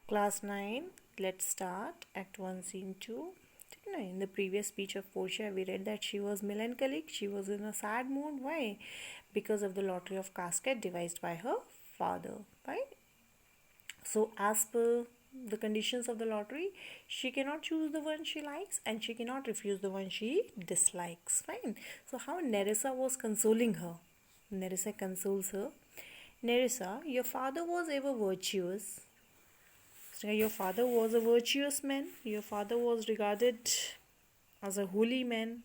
Class 9, let's start. Act 1, Scene 2. In the previous speech of Portia, we read that she was melancholic, she was in a sad mood. Why? Because of the lottery of casket devised by her father. Right? So, as per the conditions of the lottery, she cannot choose the one she likes and she cannot refuse the one she dislikes. Fine. So, how Nerissa was consoling her? Nerissa consoles her. Nerissa, your father was ever virtuous. So your father was a virtuous man. Your father was regarded as a holy man.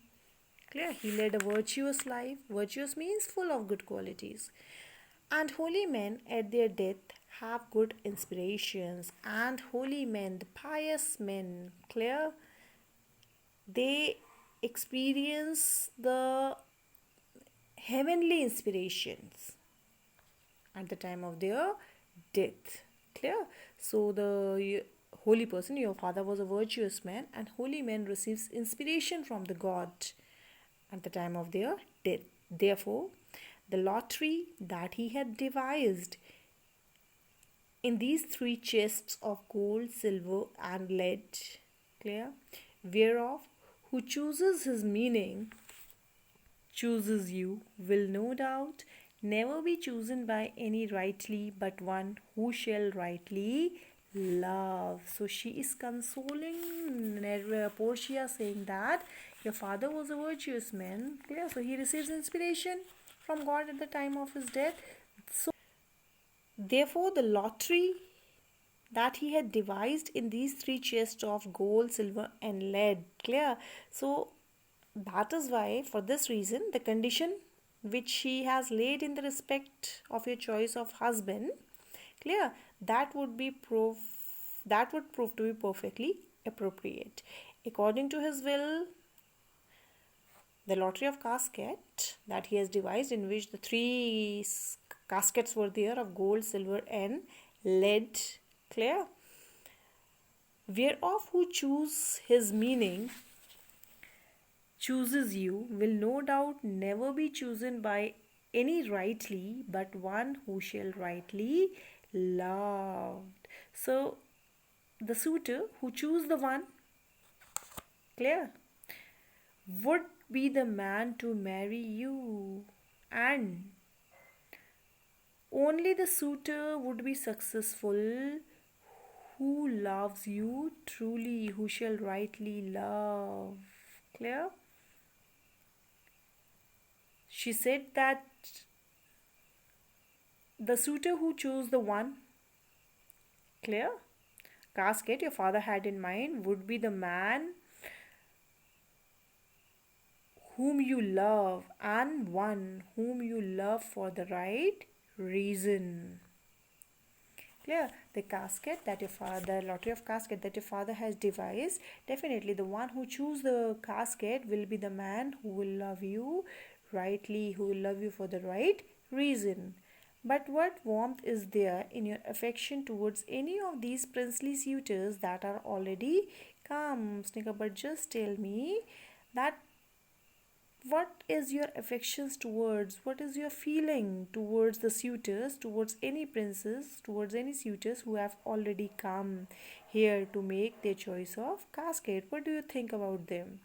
Clear? He led a virtuous life. Virtuous means full of good qualities. And holy men at their death have good inspirations. And holy men, the pious men, clear? They experience the heavenly inspirations at the time of their death. Clear? So the holy person, your father was a virtuous man, and holy man receives inspiration from the god at the time of their death. Therefore, the lottery that he had devised in these three chests of gold, silver, and lead, clear, whereof who chooses his meaning chooses you will no doubt never be chosen by any rightly but one who shall rightly love. So she is consoling Portia, saying that your father was a virtuous man. Yeah, so he receives inspiration from God at the time of his death. So therefore the lottery that he had devised in these three chests of gold, silver, and lead. Clear? So that is why, for this reason, the condition which he has laid in the respect of your choice of husband, clear, that would prove to be perfectly appropriate. According to his will, the lottery of casket that he has devised, in which the three caskets were there of gold, silver, and lead, clear, whereof who choose his meaning chooses you will no doubt never be chosen by any rightly but one who shall rightly love. So the suitor who choose the one, clear, would be the man to marry you, and only the suitor would be successful who loves you truly, who shall rightly love. Clear? She said that the suitor who chose the one, clear, casket your father had in mind would be the man whom you love, and one whom you love for the right reason. Clear? The casket that your father, lottery of casket that your father has devised, definitely the one who choose the casket will be the man who will love you rightly, who will love you for the right reason. But what warmth is there in your affection towards any of these princely suitors that are already come? Snicker, but just tell me that what is your affections towards, what is your feeling towards the suitors, towards any princes, towards any suitors who have already come here to make their choice of casket? What do you think about them?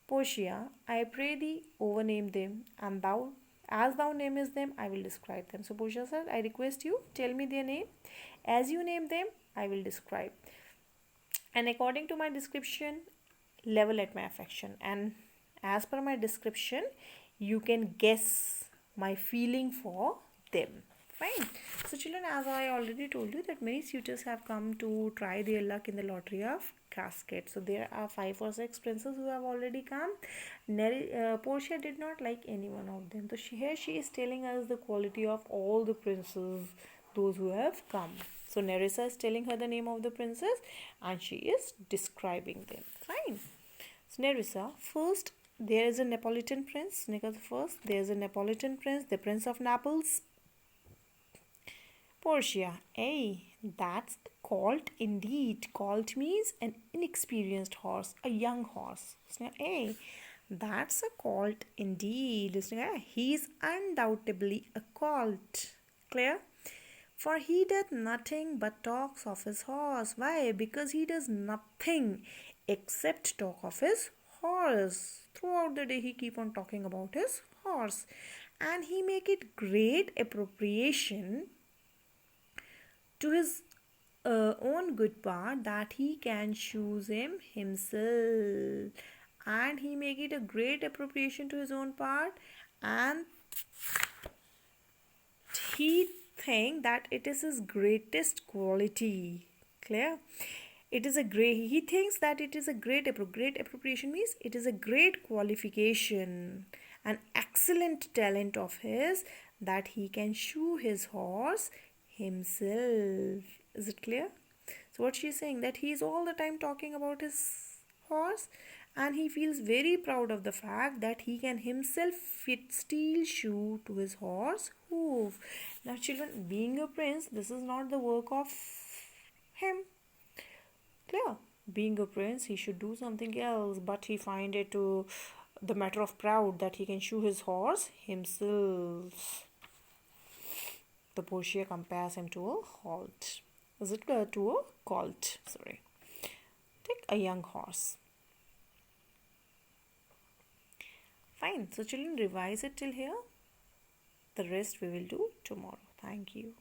Portia, I pray thee overname them, and thou, as thou namest them, I will describe them. So Portia said, I request you, tell me their name. As you name them, I will describe. And according to my description, level at my affection. And as per my description, you can guess my feeling for them. Fine. So children, as I already told you that many suitors have come to try their luck in the lottery of casket. So there are 5 or 6 princes who have already come. Portia did not like any one of them. So here she is telling us the quality of all the princes, those who have come. So Nerissa is telling her the name of the princess and she is describing them. Fine. So Nerissa, first there is a Neapolitan prince. First there is a Neapolitan prince, the Prince of Naples. Portia, that's a colt indeed. Colt means an inexperienced horse, a young horse. That's a colt indeed. He is undoubtedly a colt. Clear? For he doth nothing but talks of his horse. Why? Because he does nothing except talk of his horse. Throughout the day he keep on talking about his horse. And he make it great appropriation to his own good part that he can choose him himself, and he make it a great appropriation to his own part, and he think that it is his greatest quality. Clear? It is a great, he thinks that it is a great appropriation means it is a great qualification, an excellent talent of his, that he can shoe his horse himself. Is it clear? So what she's saying, that he is all the time talking about his horse, and he feels very proud of the fact that he can himself fit steel shoe to his horse hoof. Now children, being a prince, this is not the work of him. Clear? Being a prince, he should do something else, but he find it to the matter of proud that he can shoe his horse himself. The Portia compares him to a halt. Is it to a colt? Sorry. Take a young horse. Fine. So children, revise it till here. The rest we will do tomorrow. Thank you.